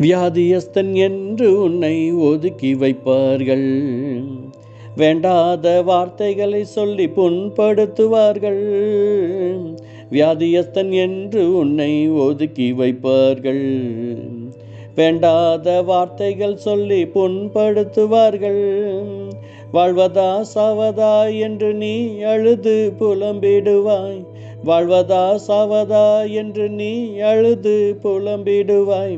வியாதியஸ்தன் என்று உன்னை ஒதுக்கி வைப்பார்கள். வேண்டாத வார்த்தைகளை சொல்லி புண்படுத்துவார்கள். வியாதியஸ்தன் என்று உன்னை ஒதுக்கி வைப்பார்கள். வேண்டாத வார்த்தைகள் சொல்லி புண்படுத்துவார்கள். வாழ்வதா சாவதா என்று நீ அழுது புலம்பிடுவாய். வாழ்வதா சாவதா என்று நீ அழுது புலம்பிடுவாய்.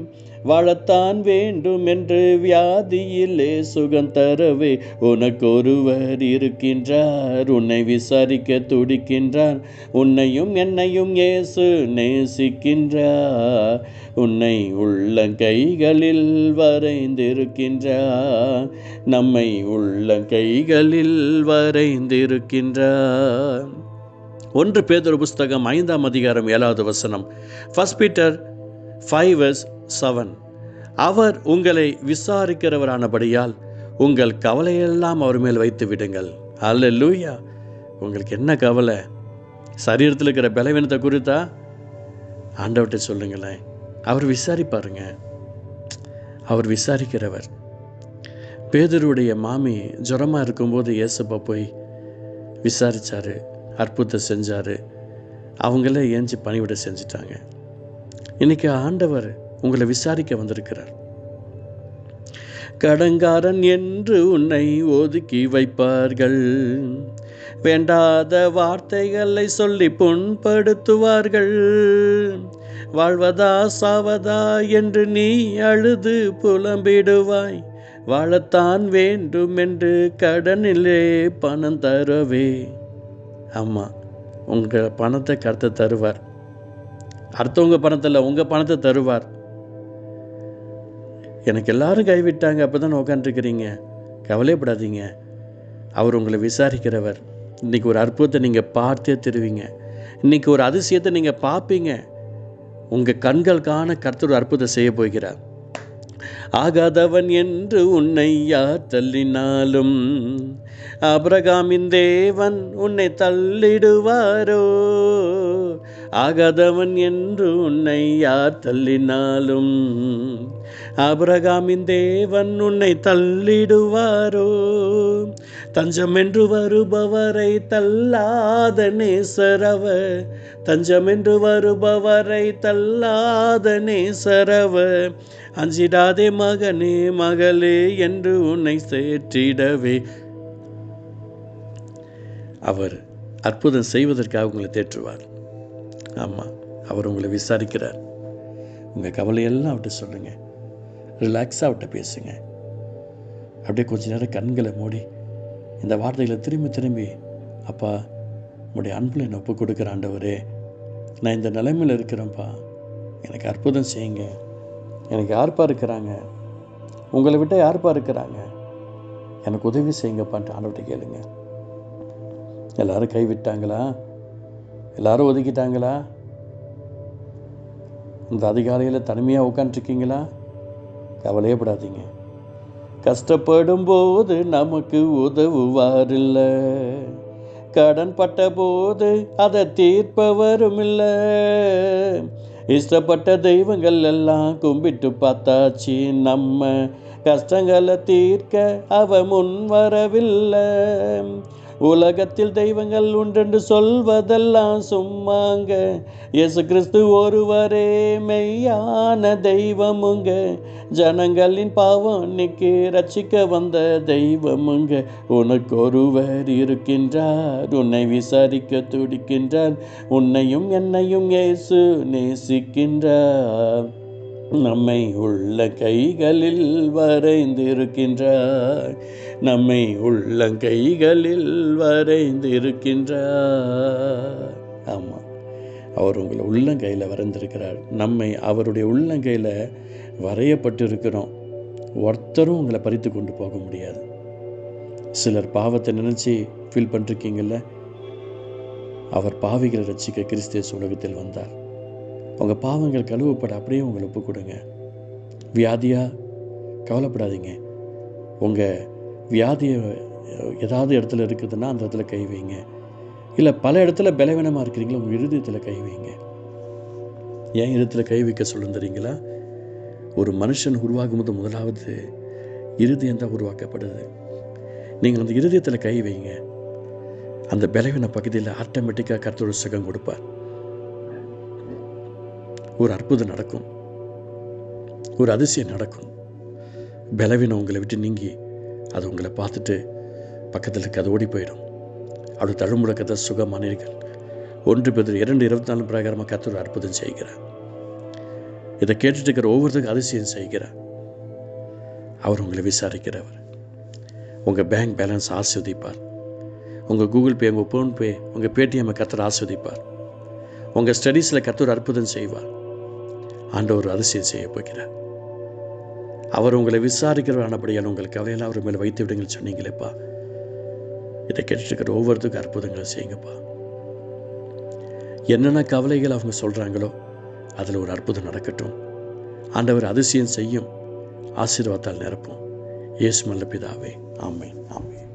வாழத்தான் வேண்டும் என்று வியாதியிலே சுகம் தரவே உனக்கொருவர் இருக்கின்றார். உன்னை விசாரிக்க துடிக்கின்றார். உன்னையும் என்னையும் இயேசு நேசிக்கின்றார். உன்னை உள்ளங்கைகளில் வரைந்திருக்கின்றார். நம்மை உள்ளங்கைகளில் வரைந்திருக்கின்றார். 1 பேதுரு புஸ்தகம் 5ஆம் அதிகாரம் 7வது வசனம். 1 Peter 5:7. அவர் உங்களை விசாரிக்கிறவரானபடியால் உங்கள் கவலையெல்லாம் அவர் மேல் வைத்து விடுங்கள். அல்லேலூயா. உங்களுக்கு என்ன கவலை? சரீரத்தில் இருக்கிற பலவீனத்தை குறித்தா ஆண்டவர்கிட்ட சொல்லுங்களேன். அவர் விசாரிப்பாருங்க. அவர் விசாரிக்கிறவர். பேதுருடைய மாமி ஜுரமாக இருக்கும்போது இயேசுப்பா போய் விசாரித்தார், அற்புதம் செஞ்சார். அவங்களே ஏஞ்சி பணிவிட செஞ்சிட்டாங்க. இன்னைக்கு ஆண்டவர் உங்களை விசாரிக்க வந்திருக்கிறார். கடங்காரன் என்று உன்னை ஒதுக்கி வைப்பார்கள். வேண்டாத வார்த்தைகளை சொல்லி புண்படுத்துவார்கள். வாழ்வதா சாவதா என்று நீ அழுது புலம்பிடுவாய். வாழத்தான் வேண்டும் என்று கடனிலே பணம் தரவே. ஆமாம், உங்கள் பணத்தை கர்த்தர் தருவார். அடுத்தவங்க பணத்தில் உங்கள் பணத்தை தருவார். எனக்கு எல்லாரும் கைவிட்டாங்க, அப்போ தான் உட்காந்துருக்கிறீங்க. கவலைப்படாதீங்க. அவர் உங்களை விசாரிக்கிறவர். இன்றைக்கி ஒரு அற்புதத்தை நீங்கள் பார்த்தே தருவீங்க. இன்றைக்கி ஒரு அதிசயத்தை நீங்கள் பார்ப்பீங்க. உங்கள் கண்கள் காண கர்த்தர் ஒரு அற்புதம் செய்ய போகிறார். ஆகாதவன் என்று உன்னை யார் தள்ளினாலும் ஆபிரகாமின் தேவன் உன்னை தள்ளிடுவாரோ? ஆகாதவன் என்று உன்னை யார் தள்ளினாலும் ஆபிரகாமின் தேவன் உன்னை தள்ளிடுவாரோ? தஞ்சம் என்று வருபவரை தள்ளாத நேசரவர். தஞ்சம் என்று வருபவரை தள்ளாத நேசரவர். அஞ்சிடாதே மகனே மகளே என்று உன்னை சேற்றிடவே. அவர் அற்புதம் செய்வதற்காக உங்களை தேற்றுவார். ஆமாம், அவர் உங்களை விசாரிக்கிறார். உங்கள் கவலையெல்லாம் அவர்கிட்ட சொல்லுங்கள். ரிலாக்ஸாக அவர்கிட்ட பேசுங்க. அப்படியே கொஞ்ச நேரம் கண்களை மூடி இந்த வார்த்தைகளை திரும்பி திரும்பி, அப்பா உங்களுடைய அன்பில் என்னை ஒப்பு கொடுக்குற ஆண்டவரே, நான் இந்த நிலைமையில் இருக்கிறேன்ப்பா, எனக்கு அற்புதம் செய்யுங்க. எனக்கு யார்ப்பா இருக்கிறாங்க? உங்களை விட்டால் யார்ப்பா இருக்கிறாங்க? எனக்கு உதவி செய்யுங்கப்பான்ட்டு ஆண்டவர்கிட்ட கேளுங்க. எல்லாரும் கைவிட்டாங்களா? எல்லாரும் ஒதுக்கிட்டாங்களா? இந்த அதிகாலையில் தனிமையாக உட்காந்துருக்கீங்களா? கவலையப்படாதீங்க. கஷ்டப்படும் போது நமக்கு உதவுவாரில்லை. கடன் பட்ட போது அதை தீர்ப்பவரும் இல்லை. இஷ்டப்பட்ட தெய்வங்கள் எல்லாம் கும்பிட்டு பார்த்தாச்சு. நம்ம கஷ்டங்களை தீர்க்க அவ முன் வரவில்லை. உலகத்தில் தெய்வங்கள் உண்டென்று சொல்வதெல்லாம் சும்மாங்க. இயேசு கிறிஸ்து ஒருவரே மெய்யான தெய்வமுங்க. ஜனங்களின் பாவம் இன்னைக்கு ரட்சிக்க வந்த தெய்வமுங்க. உனக்கு ஒருவர் இருக்கின்றார், உன்னை விசாரிக்க துடிக்கின்றார். உன்னையும் என்னையும் இயேசு நேசிக்கின்றார். நம்மை உள்ள கைகளில் வரைந்திருக்கின்றார். நம்மை உள்ளங்கைகளில் வரைந்திருக்கின்றார். ஆமாம், அவர் உங்களை உள்ளங்கையில் வரைந்திருக்கிறார். நம்மை அவருடைய உள்ளங்கையில் வரையப்பட்டிருக்கிறோம். ஒருத்தரும் உங்களை பறித்து கொண்டு போக முடியாது. சிலர் பாவத்தை நினச்சி ஃபீல் பண்ணிருக்கீங்கள்ல, அவர் பாவிகளை ரட்சிக்க கிறிஸ்து உலகத்தில் வந்தார். உங்கள் பாவங்கள் கழுவப்பட அப்படியே உங்களை ஒப்பு கொடுங்க. வியாதியாக கவலைப்படாதீங்க. உங்கள் வியாதியை ஏதாவது இடத்துல இருக்குதுன்னா அந்த இடத்துல கை வைங்க. இல்லை பல இடத்துல பலவீனமாக இருக்கிறீங்களா, உங்கள் இருதயத்தில் கை வைங்க. ஏன் இருதயத்தில் கை வைக்க சொல்லுறீங்களா? ஒரு மனுஷன் உருவாகும்போது முதலாவது இருதயம் தான் உருவாக்கப்படுது. நீங்கள் அந்த இருதயத்தில் கை வைங்க, அந்த பலவீன பகுதியில் ஆட்டோமேட்டிக்காக கர்த்தர் சுகம் கொடுப்பார். ஒரு அற்புதம் நடக்கும், ஒரு அதிசயம் நடக்கும். பலவீனம் உங்களை விட்டு நீங்கி அது உங்களை பார்த்துட்டு பக்கத்தில் இருக்க அது ஓடி போயிடும். அப்படி தழுமுடக்கத்தை சுகமானீர்கள். 1 பேதுரு 2:24 பிரகாரமாக கர்த்தர் அற்புதம் செய்கிறார். இதை கேட்டுட்டு இருக்கிற ஒவ்வொருத்தருக்கும் அதிசயம் செய்கிறார். அவர் உங்களை விசாரிக்கிறவர். உங்கள் பேங்க் பேலன்ஸ் ஆஸ்வதிப்பார். உங்கள் கூகுள் பே, உங்கள் ஃபோன்பே, உங்கள் பேடிஎம்மை கர்த்தர் ஆஸ்வதிப்பார். உங்கள் ஸ்டடீஸில் கர்த்தர் அற்புதம் செய்வார். ஆண்டவர் அதிசயம் செய்ய போகிறார். அவர் உங்களை விசாரிக்கிறவரானபடியால் உங்கள் கவலையெல்லாம் அவர் மேலே வைத்து விடுங்கள் சொன்னீங்களேப்பா. இதை கேட்டுட்டு இருக்கிற ஒவ்வொருத்துக்கும் அற்புதங்களை செய்யுங்கப்பா. என்னென்ன கவலைகள் அவங்க சொல்கிறாங்களோ அதில் ஒரு அற்புதம் நடக்கட்டும். ஆண்டவர் அதிசயம் செய்யும். ஆசீர்வாதத்தால் நிரப்பும். இயேசு நல்ல பிதாவே, ஆமென், ஆமென்.